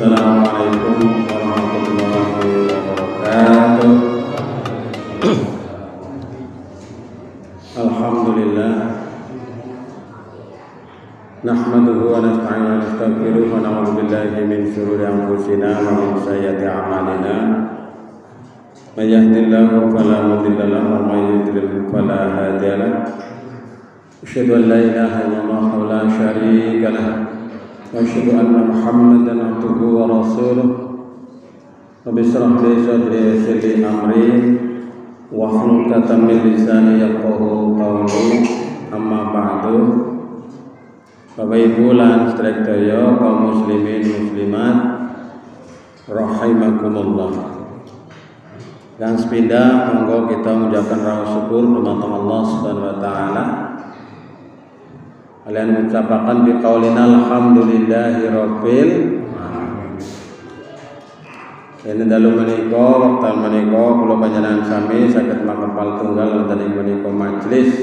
Assalamualaikum warahmatullahi wabarakatuh. Alhamdulillah, nahmaduhu wa nasta'inuhu wa nastaghfiruh wa na'udzu billahi min shururi anfusina wa min sayyiati a'malina. May yahdihillahu fala mudilla lahu wa may yudlil fala hadiya lahu. Asyhadu an la ilaha illallah wa la syarika lahu. وأشهد أن محمدا عبده ورسوله رب اشرح لي صدري ويسر لي أمري واحلل عقدة من لساني يفقهوا قولي أما بعد. Bapak Ibu lan sedherek kaum muslimin muslimat rahimakumullah. Dan sepindah monggo kita mengucapkan rasa syukur kepada Allah Subhanahu wa taala. Kalian mengucapkan biqaulina alhamdulillahi rabbil alamin. Ini dalu menika wekdal menika kula panjenengan sami saged makepal tunggal wonten ing menika majelis.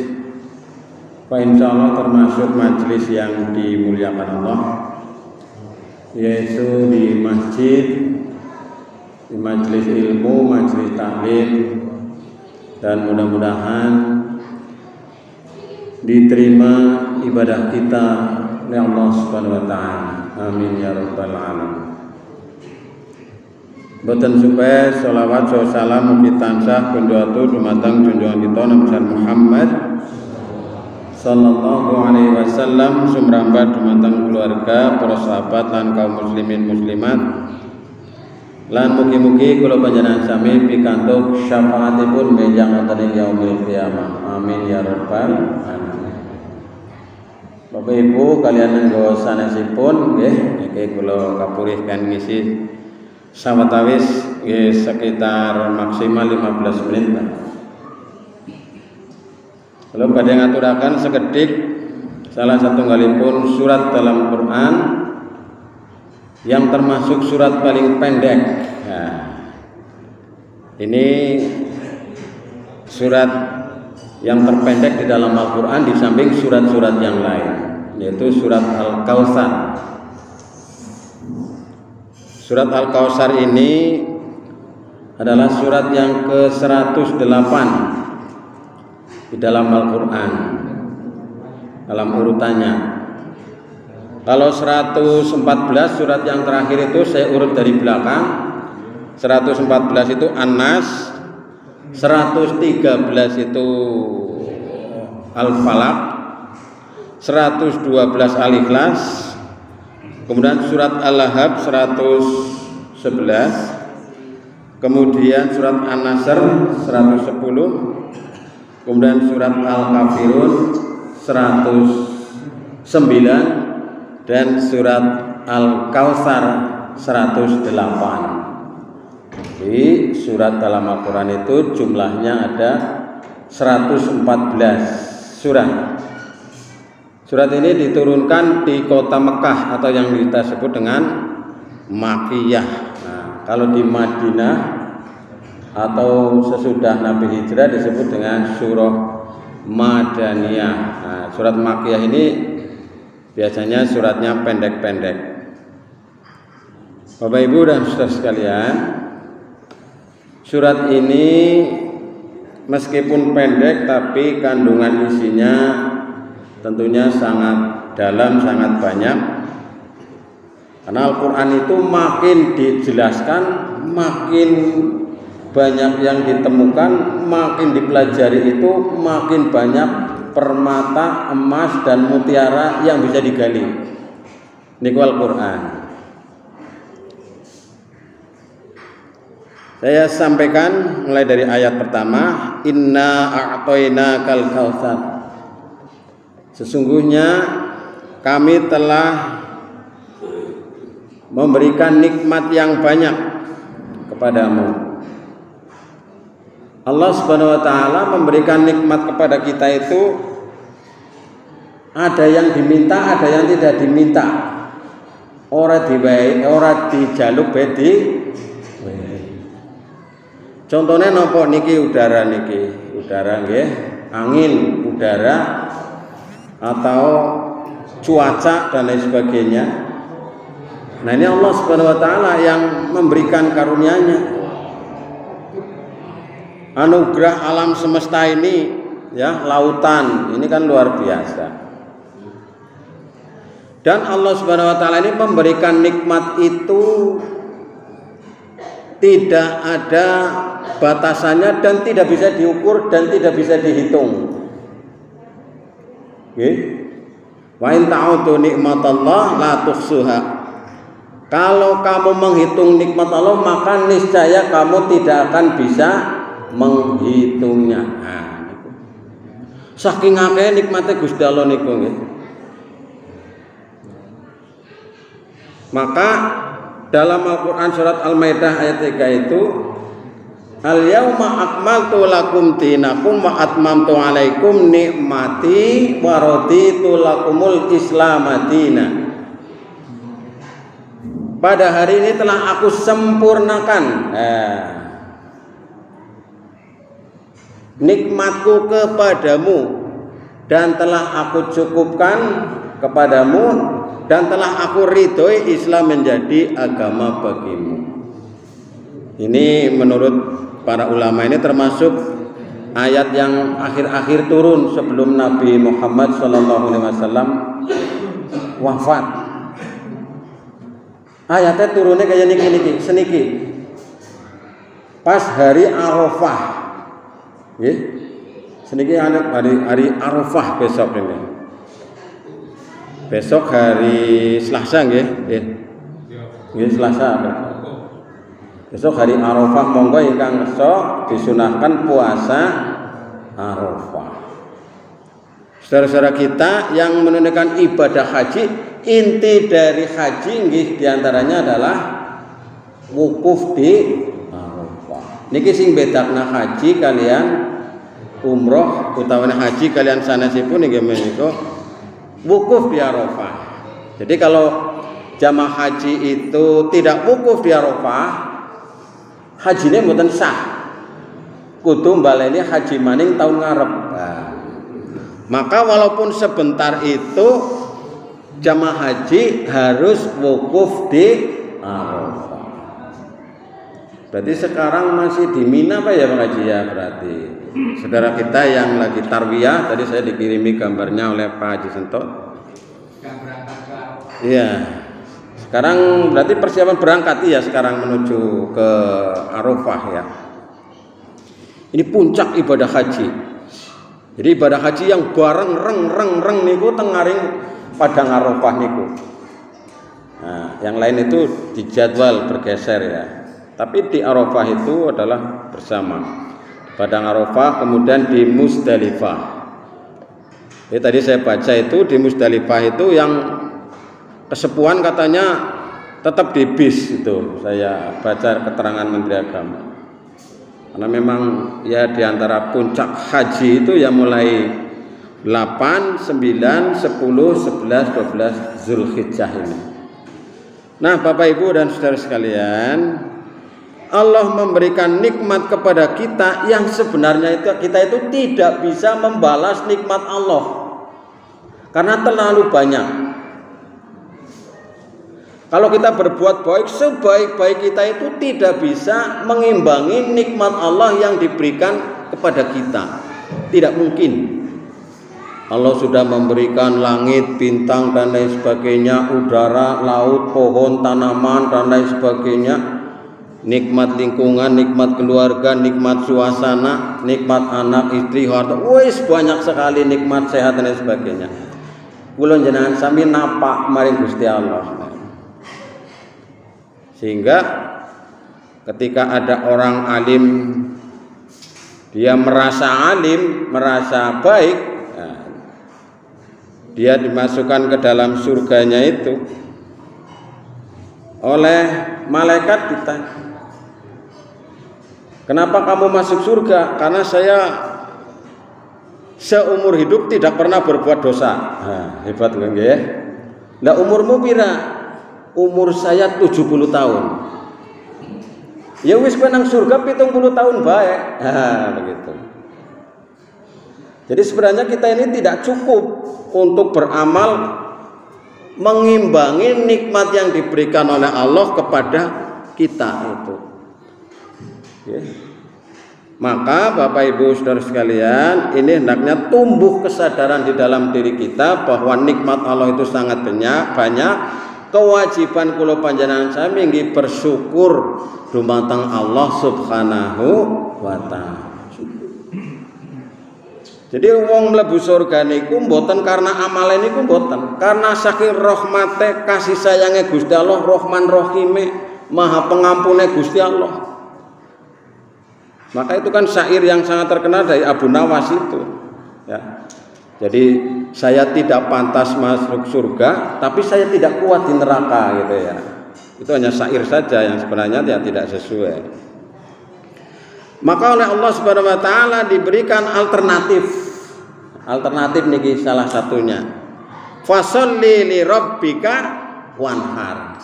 Fa insyaallah termasuk majelis yang dimuliakan Allah, yaitu di masjid, di majelis ilmu, majelis taklim, dan mudah-mudahan diterima ibadah kita oleh Allah Subhanahu wa taala. Amin ya rabbal alamin. Boten supaya sholawat salam mugi tansah kunduatu dumateng junjungan kita Nabi Muhammad sallallahu alaihi wasallam, sumrambat dumateng keluarga, para sahabat lan kaum muslimin muslimat. Lan mugi-mugi kula panjenengan sami pikantuk syafaatipun benjang wonten ing yaumil qiyamah. Amin ya rabbal alamin. Bapak Ibu kalian nggo sanesipun nggih niki kula kapurihkan ngisi sawetawis nggih sekitar maksimal 15 menit. Kula badhe ngaturaken sekedhik salah satunggalipun surat dalam Quran yang termasuk surat paling pendek. Nah, ini surat yang terpendek di dalam Al-Quran di samping surat-surat yang lain, yaitu surat Al-Kautsar. Surat Al-Kautsar ini adalah surat yang ke-108 di dalam Al-Quran dalam urutannya. Kalau 114 surat yang terakhir itu saya urut dari belakang. 114 itu An-Nas, 113 itu Al-Falaq, 112 Al-Ikhlas, kemudian surat Al-Lahab 111, kemudian surat An-Nasr 110, kemudian surat Al-Kafirun 109, dan surat Al-Kautsar 108. Jadi surat dalam Al-Quran itu jumlahnya ada 114 surat. Surat ini diturunkan di kota Mekah atau yang kita sebut dengan Makkiyah. Nah, kalau di Madinah atau sesudah Nabi Hijrah disebut dengan surah Madaniyah. Nah, surat Makkiyah ini biasanya suratnya pendek-pendek. Bapak Ibu dan saudara sekalian, surat ini meskipun pendek tapi kandungan isinya tentunya sangat dalam, sangat banyak. Karena Al-Quran itu makin dijelaskan, makin banyak yang ditemukan, makin dipelajari itu makin banyak permata, emas, dan mutiara yang bisa digali. Niku Al-Quran. Saya sampaikan mulai dari ayat pertama, Inna a'toinakal kautsar. Sesungguhnya kami telah memberikan nikmat yang banyak kepadamu. Allah Subhanahu wa taala memberikan nikmat kepada kita itu ada yang diminta, ada yang tidak diminta. Ora diwehi, ora dijaluk bedi. Contohnya nopo niki udara niki, udara nggih, angin, udara atau cuaca dan lain sebagainya. Nah, ini Allah Subhanahu wa taala yang memberikan karunia-Nya. Anugerah alam semesta ini, ya, lautan ini kan luar biasa. Dan Allah Subhanahu wa taala ini memberikan nikmat itu tidak ada batasannya dan tidak bisa diukur dan tidak bisa dihitung. Oke. Wa in ta'udu nikmatallah la tuhsuha. Kalau kamu menghitung nikmat Allah, maka niscaya kamu tidak akan bisa menghitungnya. Nah, saking akeh nikmate Gusti Allah niku nggih. Maka dalam Al-Qur'an surat Al-Maidah ayat 3 itu al-yauma akmaltu lakum dinakum wa atmamtu alaikum nikmati wa raditu lakumul Islam madina. Pada hari ini telah aku sempurnakan nikmatku kepadamu dan telah aku cukupkan kepadamu dan telah aku ridhoi Islam menjadi agama bagimu. Ini menurut para ulama ini termasuk ayat yang akhir-akhir turun sebelum Nabi Muhammad SAW wafat. Ayatnya turunnya kayak niki seniki pas hari Arafah, ya. Seniki hari Arafah besok ini. Besok hari Selasa, ya. Selasa. Besok hari Arafah, monggo ingkang ngersa disunahkan puasa Arafah. Saudara-saudara kita yang menunaikan ibadah haji, inti dari haji nggih diantaranya adalah wukuf di Arafah. Niki sing bedakna haji kalian umroh utawa haji kalian sanesipun nggih menika wukuf di Arafah. Jadi kalau jamaah haji itu tidak wukuf di Arafah, hajinya mboten sah. Kudu baleni haji maning tahun ngarep. Nah, maka walaupun sebentar itu jamaah haji harus wukuf di Arafah. Berarti sekarang masih di Mina Pak ya Pak Haji ya, berarti. Saudara kita yang lagi tarwiyah tadi saya dikirimi gambarnya oleh Pak Haji Sentot. Iya. Sekarang berarti persiapan berangkat ya sekarang menuju ke Arafah ya. Ini puncak ibadah haji. Jadi ibadah haji yang bareng reng niku tengaring padang Arafah niku. Nah, yang lain itu dijadwal bergeser ya. Tapi di Arafah itu adalah bersama. Padang Arafah kemudian di Musdalifah. Jadi tadi saya baca itu di Musdalifah itu yang kesepuan katanya tetap di bis itu. Saya baca keterangan Menteri Agama. Karena memang ya diantara puncak haji itu ya mulai 8, 9, 10, 11, 12 Zulhijjah ini. Nah Bapak Ibu dan Saudara sekalian, Allah memberikan nikmat kepada kita yang sebenarnya itu kita itu tidak bisa membalas nikmat Allah karena terlalu banyak. Kalau kita berbuat baik, sebaik-baik kita itu tidak bisa mengimbangi nikmat Allah yang diberikan kepada kita. Tidak mungkin. Allah sudah memberikan langit, bintang dan lain sebagainya, udara, laut, pohon, tanaman dan lain sebagainya. Nikmat lingkungan, nikmat keluarga, nikmat suasana, nikmat anak, istri, harta. Wis banyak sekali nikmat sehat dan lain sebagainya. Kula jenengan sami napak maring Gusti Allah. Sehingga ketika ada orang alim, dia merasa alim, merasa baik, nah, dia dimasukkan ke dalam surganya itu oleh malaikat ditanya, kenapa kamu masuk surga? Karena saya seumur hidup tidak pernah berbuat dosa. Nah, hebat kan ya? Lah umurmu pira? Umur saya 70 tahun. Ya wis penang surga 70 tahun baik. Begitu. Jadi sebenarnya kita ini tidak cukup untuk beramal mengimbangi nikmat yang diberikan oleh Allah kepada kita itu. Ya. Maka Bapak Ibu Saudara sekalian, ini hendaknya tumbuh kesadaran di dalam diri kita bahwa nikmat Allah itu sangat banyak. Kewajiban kula panjenengan sami nggih bersyukur dumateng Allah Subhanahu wa taala. Jadi wong mlebu surga niku mboten karena amale niku mboten, karena saking rahmate kasih sayange Gusti Allah, Rahman Rahime, Maha Pengampune Gusti Allah. Maka itu kan syair yang sangat terkenal dari Abu Nawas itu, ya. Jadi saya tidak pantas masuk surga, tapi saya tidak kuat di neraka, gitu ya. Itu hanya syair saja yang sebenarnya tidak sesuai. Maka oleh Allah Subhanahu wa taala diberikan alternatif. Alternatif niki salah satunya. Fasholli li rabbika wanhar.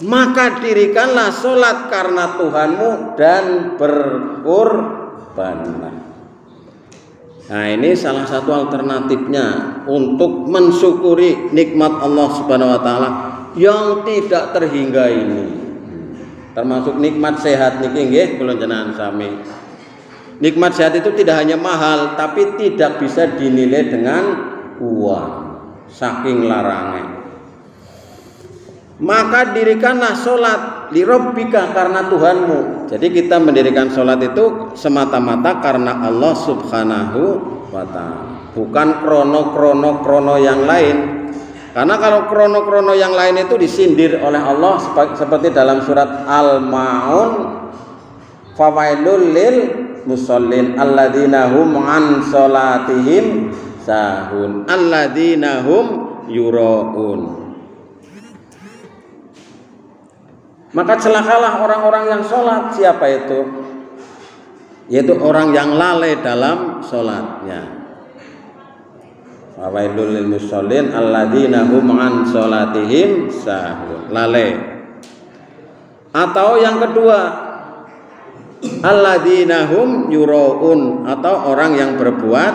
Maka dirikanlah sholat karena Tuhanmu dan berkurbanlah. Nah, ini salah satu alternatifnya untuk mensyukuri nikmat Allah Subhanahu wa taala yang tidak terhingga ini. Termasuk nikmat sehat niki nggih kula jenengan sami. Nikmat sehat itu tidak hanya mahal tapi tidak bisa dinilai dengan uang. Saking larangnya. Maka dirikanlah sholat li rabbika karena Tuhanmu. Jadi kita mendirikan sholat itu semata-mata karena Allah Subhanahu wa ta'ala, bukan krono yang lain. Karena kalau krono yang lain itu disindir oleh Allah seperti dalam surat Al-Maun, fawailul lil musallin alladzina hum an sholatihim sahun alladzina hum yuraun. Maka celakalah orang-orang yang sholat. Siapa itu? Yaitu orang yang lalai dalam sholatnya. Wawailul lil musallin alladzina hum an sholatihim sahun, lalai. Atau yang kedua, alladzina hum yuraun, atau orang yang berbuat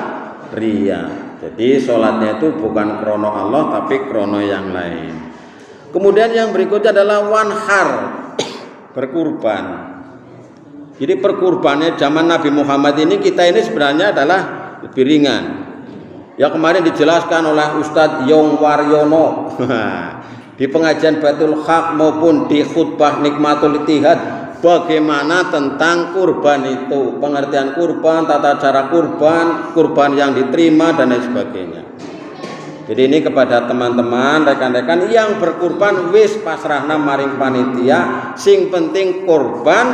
riya. Jadi sholatnya itu bukan krono Allah tapi krono yang lain. Kemudian yang berikutnya adalah wanhar, berkurban. Jadi perkurbannya zaman Nabi Muhammad ini kita ini sebenarnya adalah lebih ringan. Ya kemarin dijelaskan oleh Ustadz Yong Waryono di pengajian Baitul Haq maupun di khutbah Nikmatul Ittihad, bagaimana tentang kurban itu, pengertian kurban, tata cara kurban yang diterima dan lain sebagainya. Jadi ini kepada teman-teman, rekan-rekan yang berkurban wis pasrahna maring panitia, sing penting kurban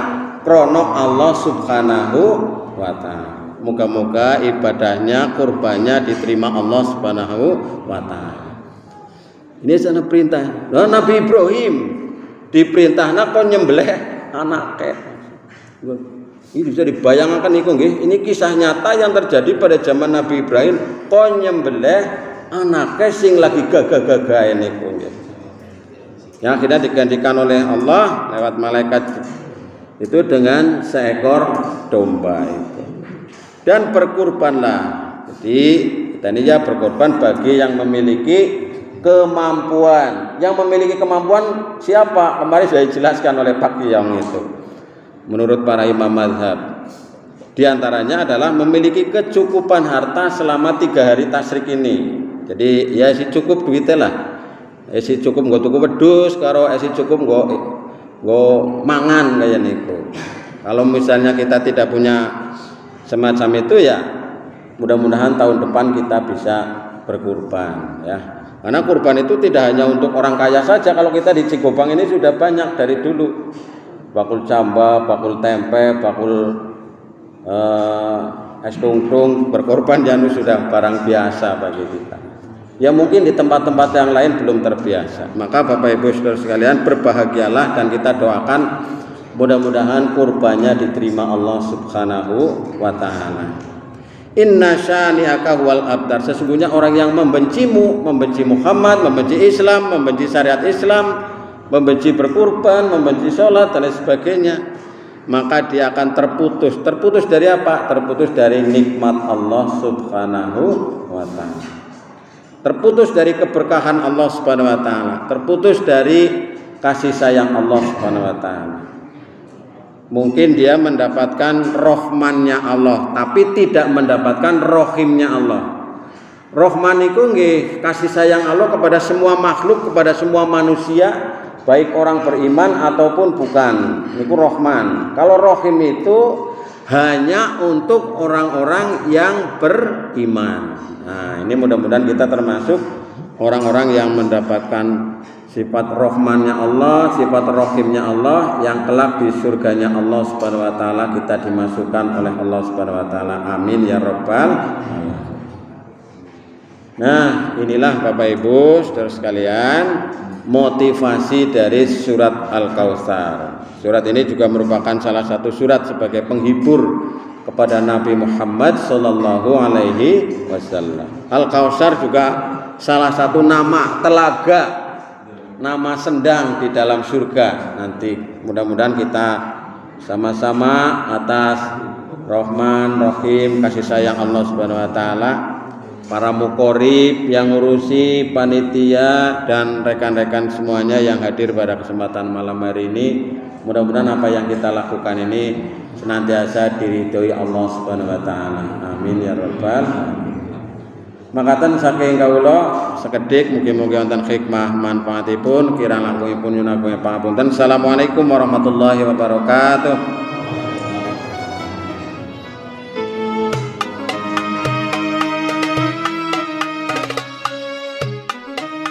krono Allah Subhanahu wa taala. Moga-moga ibadahnya, kurbannya diterima Allah Subhanahu wa taala. Ini sana perintah. Nah, Nabi Ibrahim diperintahna kon nyembelih anake. Ini bisa dibayangkan iku nggih. Ini kisah nyata yang terjadi pada zaman Nabi Ibrahim, kon nyembelih anaknya sing lagi gagah-gagah ini yang akhirnya digantikan oleh Allah lewat malaikat itu dengan seekor domba itu. Dan berkurbanlah. Jadi kita ini ya berkorban bagi yang memiliki kemampuan. Yang memiliki kemampuan siapa? Kemarin sudah dijelaskan oleh Pak Kiyong itu. Menurut para imam mazhab, di antaranya adalah memiliki kecukupan harta selama 3 hari tasyrik ini. Jadi ya si cukup duitnya lah, si cukup nggak tuku wedhus, karo si cukup nggak mangan kayak niku. Kalau misalnya kita tidak punya semacam itu ya, mudah-mudahan tahun depan kita bisa berkurban ya. Karena kurban itu tidak hanya untuk orang kaya saja. Kalau kita di Cikobang ini sudah banyak dari dulu, bakul camba, bakul tempe, bakul es tungtung, berkorban ya sudah barang biasa bagi kita. Ya mungkin di tempat-tempat yang lain belum terbiasa. Maka Bapak Ibu Saudara sekalian berbahagialah dan kita doakan mudah-mudahan kurbannya diterima Allah Subhanahu wa taala. Inna syani'aka wal abtar. Sesungguhnya orang yang membencimu, membenci Muhammad, membenci Islam, membenci syariat Islam, membenci berkurban, membenci sholat dan lain sebagainya, maka dia akan terputus. Terputus dari apa? Terputus dari nikmat Allah Subhanahu wa taala. terputus dari keberkahan Allah Subhanahu wa taala, terputus dari kasih sayang Allah Subhanahu wa taala. Mungkin dia mendapatkan rahmannya Allah tapi tidak mendapatkan rohimnya Allah. Rahman itu nggih kasih sayang Allah kepada semua makhluk, kepada semua manusia, baik orang beriman ataupun bukan. Niku rahman. Kalau rohim itu hanya untuk orang-orang yang beriman. Nah, ini mudah-mudahan kita termasuk orang-orang yang mendapatkan sifat rahmannya Allah, sifat rahimnya Allah, yang kelak di surganya Allah Subhanahu wa taala kita dimasukkan oleh Allah Subhanahu wa taala. Amin ya rabbal alamin. Nah, inilah Bapak Ibu saudara sekalian, motivasi dari surat Al-Kautsar. Surat ini juga merupakan salah satu surat sebagai penghibur kepada Nabi Muhammad sallallahu alaihi wasallam. Al-Kautsar juga salah satu nama telaga, nama sendang di dalam surga. Nanti mudah-mudahan kita sama-sama atas Rahman, Rahim, kasih sayang Allah Subhanahu wa taala, para mukorib yang ngurusi panitia dan rekan-rekan semuanya yang hadir pada kesempatan malam hari ini, mudah-mudahan apa yang kita lakukan ini senantiasa diridhoi Allah Subhanahu wa taala. Amin ya rabbal alamin. Makaten saking kawula sekedhik mugi-mugi wonten hikmah manfaatipun, kirang langkungipun nyunaken pangapunten. Assalamualaikum warahmatullahi wabarakatuh.